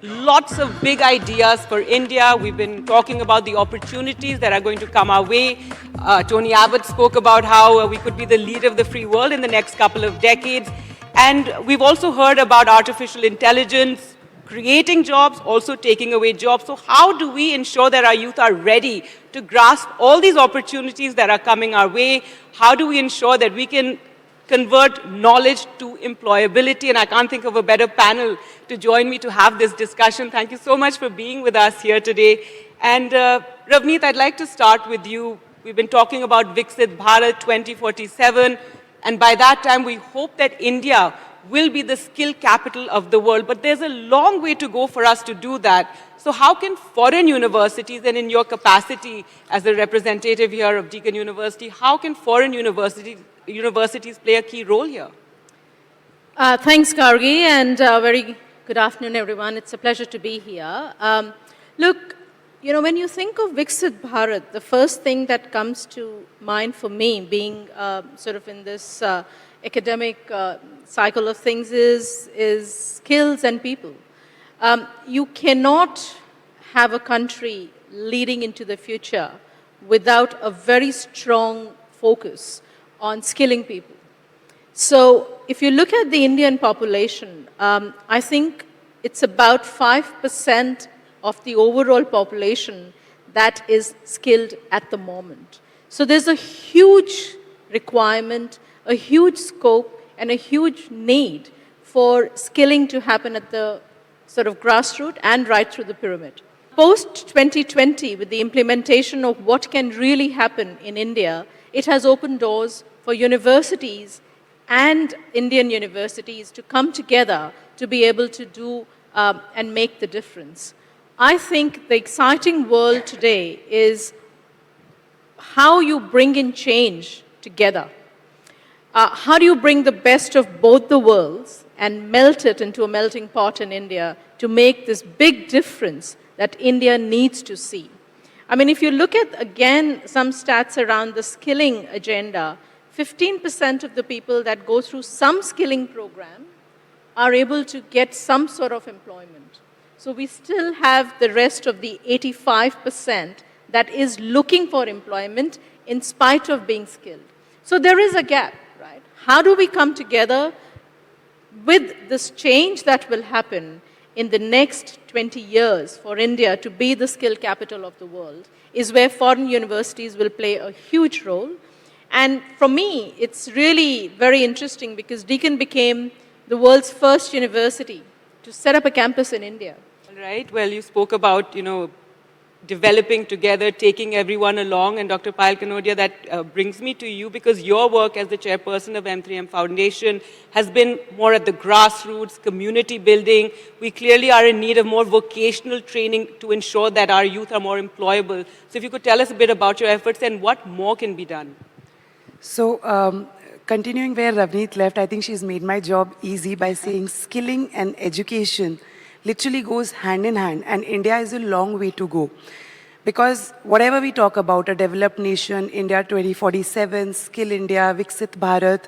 lots of big ideas for India. We've been talking about the opportunities that are going to come our way. Tony Abbott spoke about how we could be the leader of the free world in the next couple of decades. And we've also heard about artificial intelligence, creating jobs, also taking away jobs. So how do we ensure that our youth are ready to grasp all these opportunities that are coming our way? How do we ensure that we can convert knowledge to employability? And I can't think of a better panel to join me to have this discussion. Thank you so much for being with us here today. And Ravneet, I'd like to start with you. We've been talking about Viksit Bharat 2047. And by that time, we hope that India will be the skill capital of the world. But there's a long way to go for us to do that. So how can foreign universities, and in your capacity as a representative here of Deakin University, how can foreign universities play a key role here? Thanks, Gargi, and very good afternoon, everyone. It's a pleasure to be here. Look, when you think of Viksit Bharat, the first thing that comes to mind for me, being sort of in this academic cycle of things, is skills and people. You cannot have a country leading into the future without a very strong focus on skilling people. So if you look at the Indian population, I think it's about 5% of the overall population that is skilled at the moment. So there's a huge requirement, a huge scope, and a huge need for skilling to happen at the sort of grassroots and right through the pyramid. Post-2020, with the implementation of what can really happen in India, it has opened doors for universities and Indian universities to come together to be able to do and make the difference. I think the exciting world today is how you bring in change together. How do you bring the best of both the worlds and melt it into a melting pot in India to make this big difference that India needs to see? I mean, if you look at, again, some stats around the skilling agenda, 15% of the people that go through some skilling program are able to get some sort of employment. So we still have the rest of the 85% that is looking for employment in spite of being skilled. So there is a gap, right? How do we come together with this change that will happen in the next 20 years for India to be the skill capital of the world is where foreign universities will play a huge role. And for me, it's really very interesting because Deakin became the world's first university to set up a campus in India. Right. Well, you spoke about, developing together, taking everyone along. And Dr. Payal Kanodia, that brings me to you because your work as the chairperson of M3M Foundation has been more at the grassroots, community building. We clearly are in need of more vocational training to ensure that our youth are more employable. So if you could tell us a bit about your efforts and what more can be done. So continuing where Ravneet left, I think she's made my job easy by saying skilling and education literally goes hand in hand, and India is a long way to go. Because whatever we talk about, a developed nation, India 2047, Skill India, Viksit Bharat,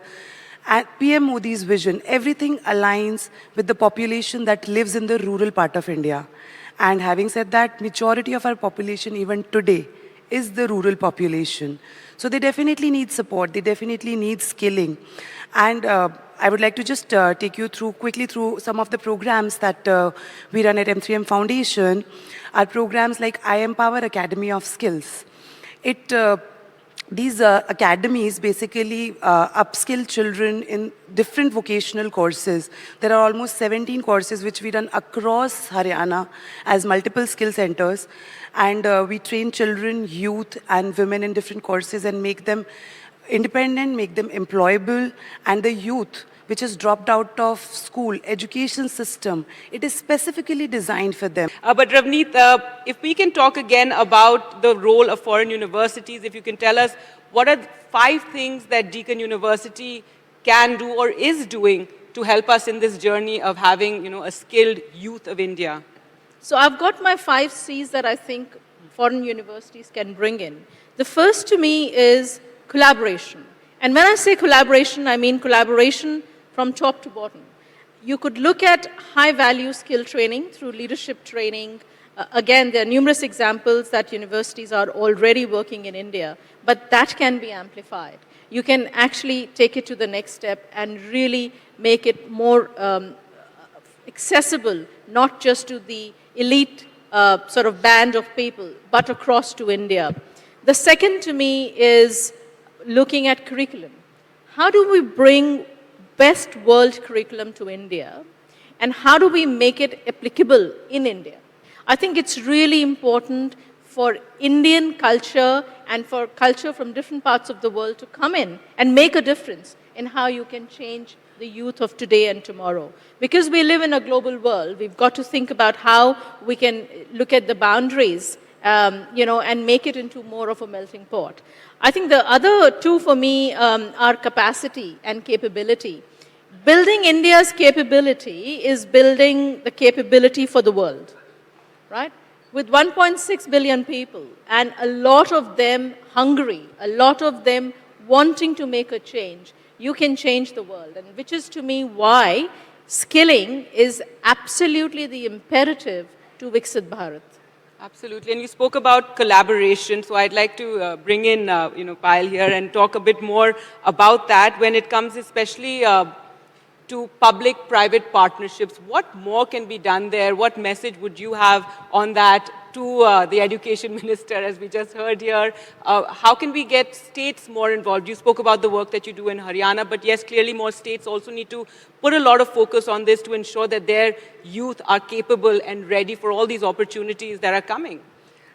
and PM Modi's vision, everything aligns with the population that lives in the rural part of India. And having said that, majority of our population even today is the rural population. So they definitely need support, they definitely need skilling. And I would like to just take you quickly through some of the programs that we run at M3M Foundation. Our programs like iEmpower Academy of Skills. These academies basically upskill children in different vocational courses. There are almost 17 courses which we run across Haryana as multiple skill centers. And we train children, youth, and women in different courses and make them independent, make them employable, and the youth which has dropped out of school, education system, it is specifically designed for them. But Ravneet, if we can talk again about the role of foreign universities, if you can tell us what are 5 things that Deakin University can do or is doing to help us in this journey of having, a skilled youth of India. So I've got my 5 C's that I think foreign universities can bring in. The first to me is collaboration. And when I say collaboration, I mean collaboration from top to bottom. You could look at high-value skill training through leadership training. Again, there are numerous examples that universities are already working in India, but that can be amplified. You can actually take it to the next step and really make it more accessible, not just to the elite sort of band of people, but across to India. The second to me is looking at curriculum. How do we bring best world curriculum to India, and how do we make it applicable in India? I think it's really important for Indian culture and for culture from different parts of the world to come in and make a difference in how you can change the youth of today and tomorrow. Because we live in a global world, we've got to think about how we can look at the boundaries, and make it into more of a melting pot. I think the other two for me are capacity and capability. Building India's capability is building the capability for the world, right? With 1.6 billion people and a lot of them hungry, a lot of them wanting to make a change, you can change the world. And which is to me why skilling is absolutely the imperative to Viksit Bharat. Absolutely, and you spoke about collaboration, so I'd like to bring in, Payal here and talk a bit more about that when it comes especially to public-private partnerships. What more can be done there? What message would you have on that to the education minister, as we just heard here? How can we get states more involved? You spoke about the work that you do in Haryana, but yes, clearly more states also need to put a lot of focus on this to ensure that their youth are capable and ready for all these opportunities that are coming.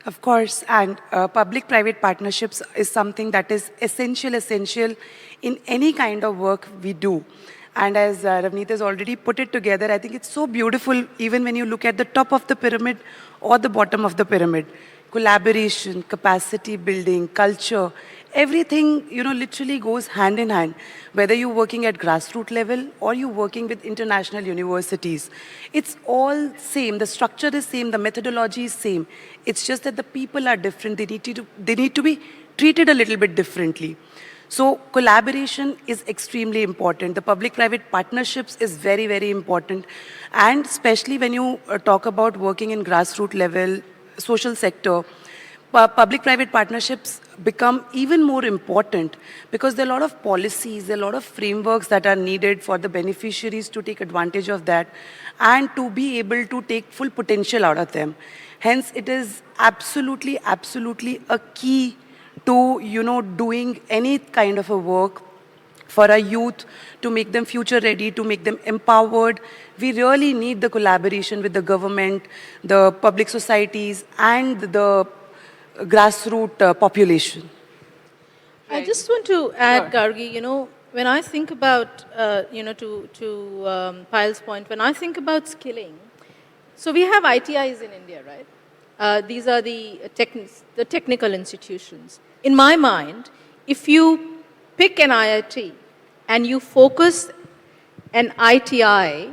Of course, and public-private partnerships is something that is essential in any kind of work we do. And as Ravneet has already put it together, I think it's so beautiful even when you look at the top of the pyramid or the bottom of the pyramid. Collaboration, capacity building, culture, everything, literally goes hand in hand. Whether you're working at grassroots level or you're working with international universities, it's all same. The structure is same, the methodology is same. It's just that the people are different. They need to be treated a little bit differently. So collaboration is extremely important. The public-private partnerships is very, very important. And especially when you talk about working in grassroots level, social sector, public-private partnerships become even more important because there are a lot of policies, there are a lot of frameworks that are needed for the beneficiaries to take advantage of that and to be able to take full potential out of them. Hence, it is absolutely a key to, doing any kind of a work for our youth, to make them future ready, to make them empowered. We really need the collaboration with the government, the public societies, and the grassroots population. I just want to add, Gargi, when I think about, to Payal's point, when I think about skilling, so we have ITIs in India, right? These are the technical institutions. In my mind, if you pick an IIT and you focus an ITI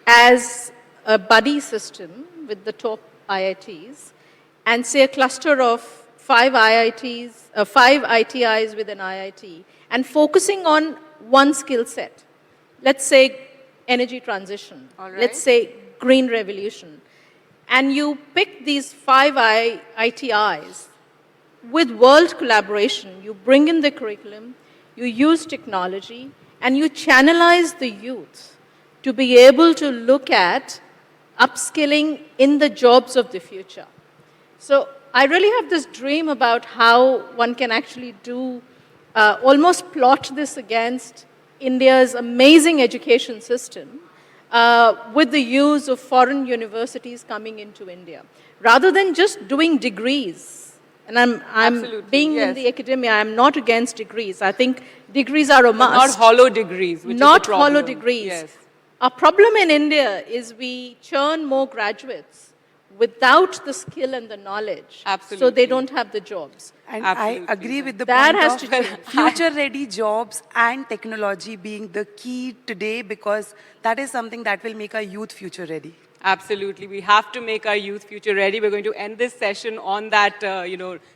as a buddy system with the top IITs, and say a cluster of 5 ITIs with an IIT, and focusing on one skill set, let's say energy transition, let's say green revolution, and you pick these 5 ITIs with world collaboration, you bring in the curriculum, you use technology, and you channelize the youth to be able to look at upskilling in the jobs of the future. So I really have this dream about how one can actually do, almost plot this against India's amazing education system with the use of foreign universities coming into India. Rather than just doing degrees, and I'm being in the academia, I'm not against degrees. I think degrees are a must. Not hollow degrees, which not is the problem. hollow degrees. Yes. Our problem in India is we churn more graduates without the skill and the knowledge. Absolutely. So they don't have the jobs. And Absolutely. I agree with the That point has of to change. future-ready jobs and technology being the key today, because that is something that will make our youth future-ready. Absolutely. We have to make our youth future ready. We're going to end this session on that,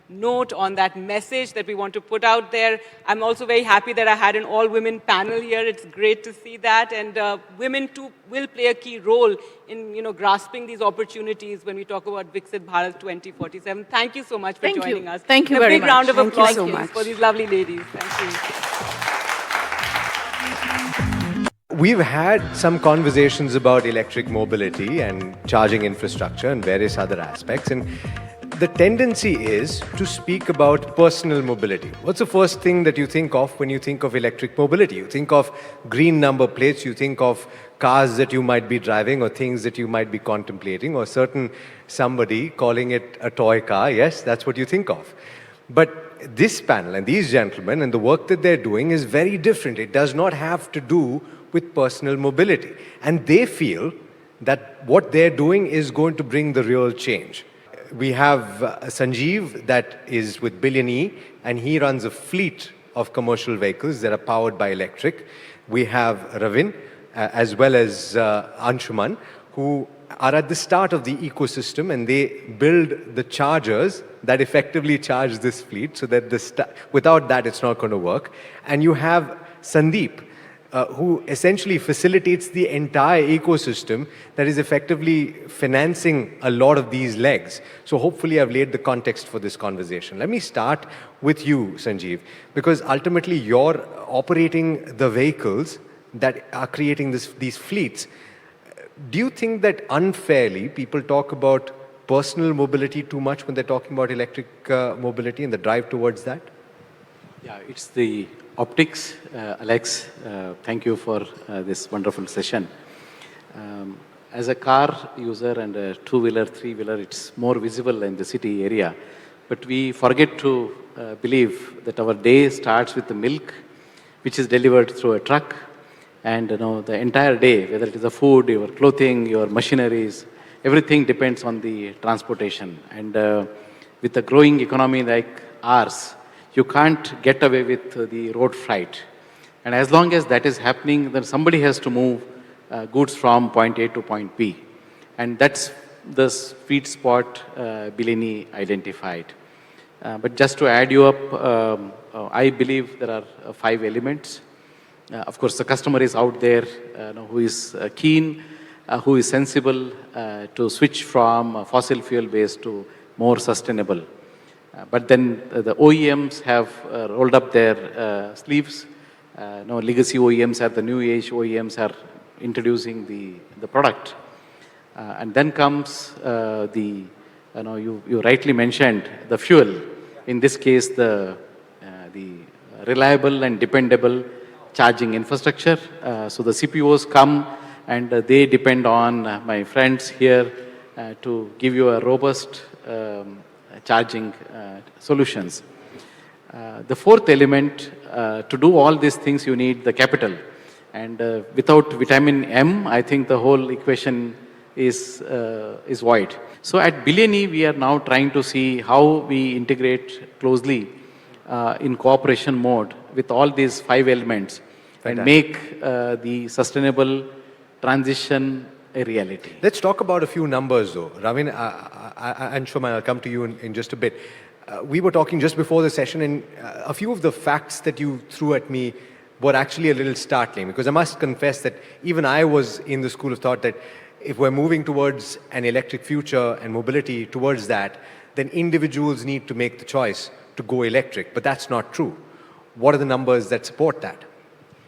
note, on that message that we want to put out there. I'm also very happy that I had an all-women panel here. It's great to see that. And women, too, will play a key role in, grasping these opportunities when we talk about Viksit Bharat 2047. Thank you so much for joining us. Thank you And very a big round of Thank you applause so please, much. for these lovely ladies. Thank you. We've had some conversations about electric mobility and charging infrastructure and various other aspects. And the tendency is to speak about personal mobility. What's the first thing that you think of when you think of electric mobility? You think of green number plates, you think of cars that you might be driving or things that you might be contemplating, or somebody calling it a toy car. Yes, that's what you think of. But this panel and these gentlemen and the work that they're doing is very different. It does not have to do with personal mobility. And they feel that what they're doing is going to bring the real change. We have Sanjeev that is with BillionE, and he runs a fleet of commercial vehicles that are powered by electric. We have Ravin, as well as Anshuman, who are at the start of the ecosystem, and they build the chargers that effectively charge this fleet, so that without that it's not going to work. And you have Sandeep, who essentially facilitates the entire ecosystem that is effectively financing a lot of these legs. So hopefully I've laid the context for this conversation. Let me start with you, Sanjeev, because ultimately you're operating the vehicles that are creating these fleets. Do you think that unfairly people talk about personal mobility too much when they're talking about electric mobility and the drive towards that? Yeah, it's the optics. Alex, thank you for this wonderful session. As a car user and a two-wheeler, three-wheeler, it's more visible in the city area. But we forget to believe that our day starts with the milk, which is delivered through a truck. And the entire day, whether it is the food, your clothing, your machineries, everything depends on the transportation. And with a growing economy like ours, you can't get away with the road freight. And as long as that is happening, then somebody has to move goods from point A to point B. And that's the sweet spot BillionE identified. But just to add you up, I believe there are 5 elements. Of course, the customer is out there who is keen, who is sensible to switch from fossil fuel based to more sustainable. But then the OEMs have rolled up their sleeves. Legacy OEMs are the new age OEMs are introducing the product. And then comes you rightly mentioned the fuel. In this case, the reliable and dependable charging infrastructure. So the CPOs come and they depend on my friends here to give you a robust charging solutions. The fourth element, to do all these things, you need the capital. And without vitamin M, I think the whole equation is void. So at BillionE, we are now trying to see how we integrate closely in cooperation mode with all these 5 elements and make the sustainable transition a reality. Let's talk about a few numbers though. Ravin, and Shuman, I'll come to you in just a bit. We were talking just before the session, and a few of the facts that you threw at me were actually a little startling, because I must confess that even I was in the school of thought that if we're moving towards an electric future and mobility towards that, then individuals need to make the choice to go electric. But that's not true. What are the numbers that support that?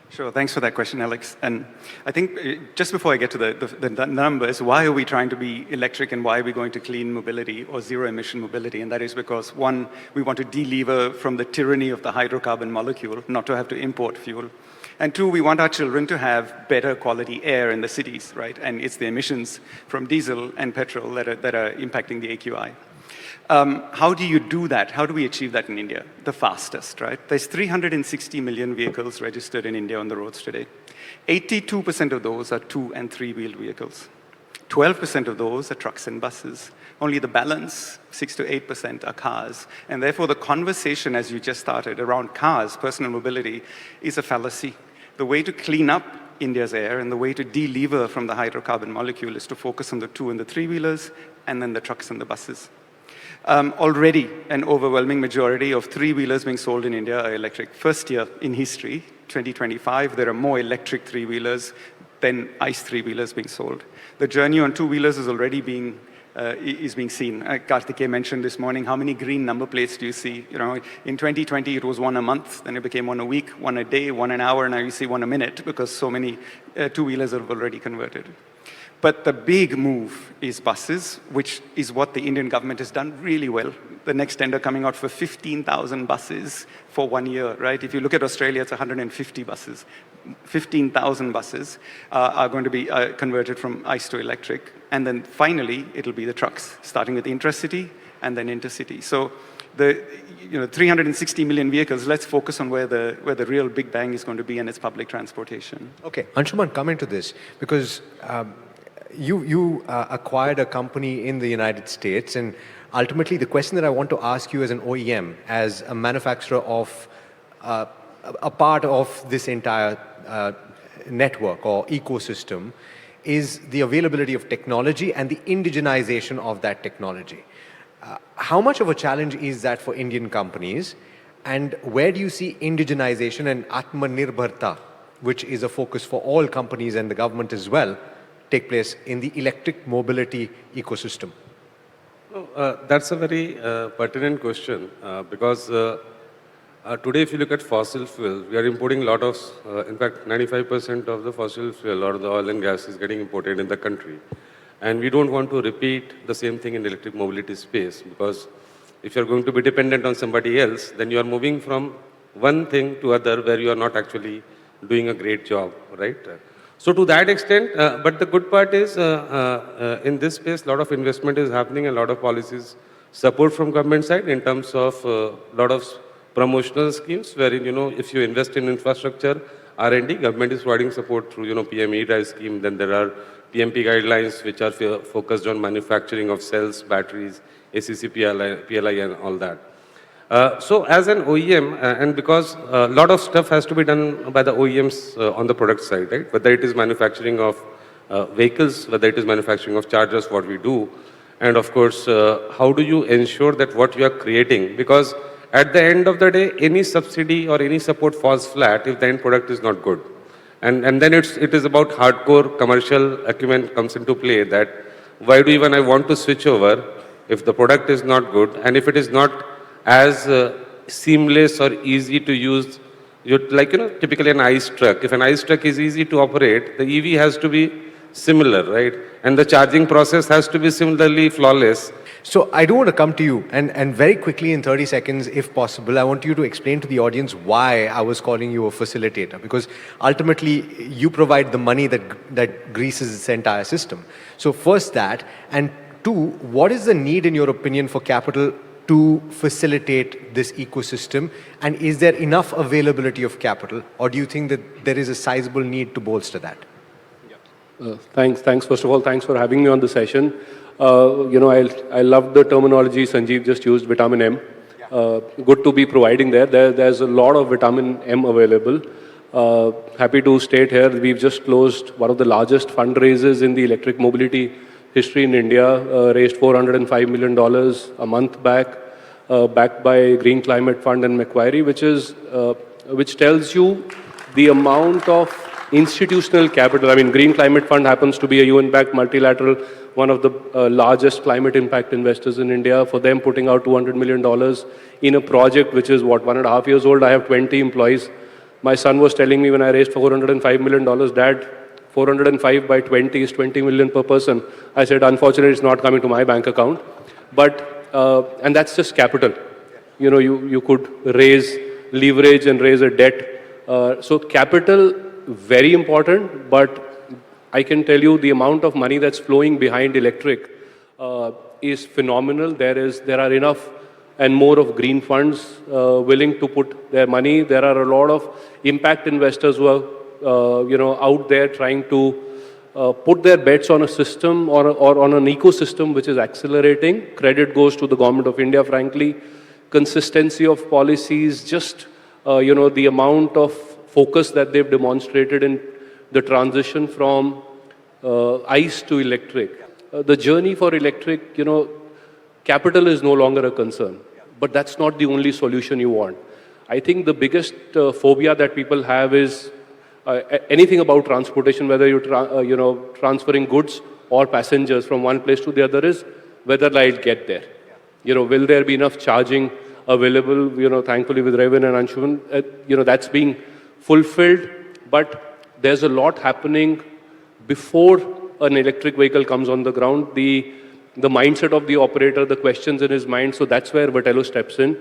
Sure, thanks for that question, Alex. And I think just before I get to the numbers, why are we trying to be electric and why are we going to clean mobility or zero emission mobility? And that is because, one, we want to delever from the tyranny of the hydrocarbon molecule, not to have to import fuel. And two, we want our children to have better quality air in the cities, right? And it's the emissions from diesel and petrol that are impacting the AQI. How do you do that? How do we achieve that in India? The fastest, right? There's 360 million vehicles registered in India on the roads today. 82% of those are 2- and 3-wheeled vehicles. 12% of those are trucks and buses. Only the balance, 6 to 8%, are cars. And therefore, the conversation, as you just started, around cars, personal mobility, is a fallacy. The way to clean up India's air, and the way to de-lever from the hydrocarbon molecule is to focus on the 2- and the 3-wheelers, and then the trucks and the buses. Already, an overwhelming majority of 3-wheelers being sold in India are electric. First year in history, 2025, there are more electric 3-wheelers than ICE 3-wheelers being sold. The journey on 2-wheelers is already being seen. Karthikeya mentioned this morning, how many green number plates do you see? You know, in 2020, it was one a month, then it became one a week, one a day, one an hour, now you see one a minute because so many 2-wheelers have already converted. But the big move is buses, which is what the Indian government has done really well. The next tender coming out for 15,000 buses for 1 year, right? If you look at Australia, it's 150 buses. 15,000 buses are going to be converted from ICE to electric. And then finally, it'll be the trucks, starting with intercity and then intercity. So the 360 million vehicles, let's focus on where the real big bang is going to be, and it's public transportation. Okay, Anshuman, come into this, because you acquired a company in the United States, and ultimately the question that I want to ask you as an OEM, as a manufacturer of a part of this entire network or ecosystem, is the availability of technology and the indigenization of that technology. How much of a challenge is that for Indian companies, and where do you see indigenization and Atmanirbharta, which is a focus for all companies and the government as well, take place in the electric mobility ecosystem? That's a very pertinent question because today if you look at fossil fuels, we are importing a lot of, in fact 95% of the fossil fuel or the oil and gas is getting imported in the country. And we don't want to repeat the same thing in the electric mobility space, because if you're going to be dependent on somebody else, then you are moving from one thing to other where you are not actually doing a great job, right? So to that extent, but the good part is in this space, a lot of investment is happening and a lot of policies support from government side in terms of a lot of promotional schemes wherein, if you invest in infrastructure, R&D, government is providing support through, PM E-Drive scheme. Then there are PMP guidelines which are focused on manufacturing of cells, batteries, ACC, PLI and all that. So as an OEM, and because a lot of stuff has to be done by the OEMs on the product side, right? Whether it is manufacturing of vehicles, whether it is manufacturing of chargers, what we do, and of course, how do you ensure that what you are creating, because at the end of the day, any subsidy or any support falls flat if the end product is not good. And then it is about hardcore commercial acumen comes into play, that why do even I want to switch over if the product is not good, and if it is not as seamless or easy to use, typically an ICE truck. If an ICE truck is easy to operate, the EV has to be similar, right? And the charging process has to be similarly flawless. So I do want to come to you, and very quickly in 30 seconds, if possible, I want you to explain to the audience why I was calling you a facilitator, because ultimately you provide the money that greases this entire system. So first that, and two, what is the need in your opinion for capital to facilitate this ecosystem, and is there enough availability of capital, or do you think that there is a sizable need to bolster that? Thanks. First of all, thanks for having me on the session. I love the terminology Sanjeev just used, vitamin M. Good to be providing there. There's a lot of vitamin M available. Happy to state here, we've just closed one of the largest fundraisers in the electric mobility history in India, raised $405 million a month back, backed by Green Climate Fund and Macquarie, which tells you the amount of institutional capital. I mean, Green Climate Fund happens to be a UN-backed multilateral, one of the largest climate impact investors in India. For them putting out $200 million in a project which is, 1.5 years old. I have 20 employees. My son was telling me when I raised $405 million, Dad, 405 by 20 is 20 million per person. I said, unfortunately, it's not coming to my bank account. But, and that's just capital. You could raise leverage and raise a debt. So capital, very important, but I can tell you the amount of money that's flowing behind electric is phenomenal. There are enough and more of green funds willing to put their money. There are a lot of impact investors who are out there trying to put their bets on a system or on an ecosystem which is accelerating. Credit goes to the government of India, frankly. Consistency of policies, just the amount of focus that they've demonstrated in the transition from ICE to electric. The journey for electric, capital is no longer a concern, but that's not the only solution you want. I think the biggest phobia that people have is anything about transportation, whether you're transferring goods or passengers from one place to the other, is whether I'll get there. Will there be enough charging available? Thankfully with Raven and Anshuman, that's being fulfilled. But there's a lot happening before an electric vehicle comes on the ground. The mindset of the operator, the questions in his mind. So that's where Vitello steps in,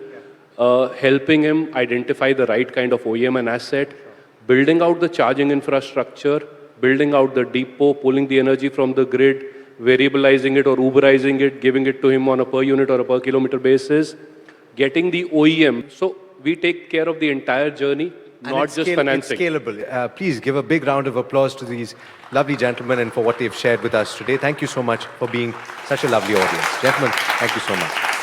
helping him identify the right kind of OEM and asset, building out the charging infrastructure, building out the depot, pulling the energy from the grid, variabilizing it or Uberizing it, giving it to him on a per unit or a per kilometer basis, getting the OEM. So we take care of the entire journey, not just financing. It's scalable. Please give a big round of applause to these lovely gentlemen and for what they've shared with us today. Thank you so much for being such a lovely audience. Gentlemen, thank you so much.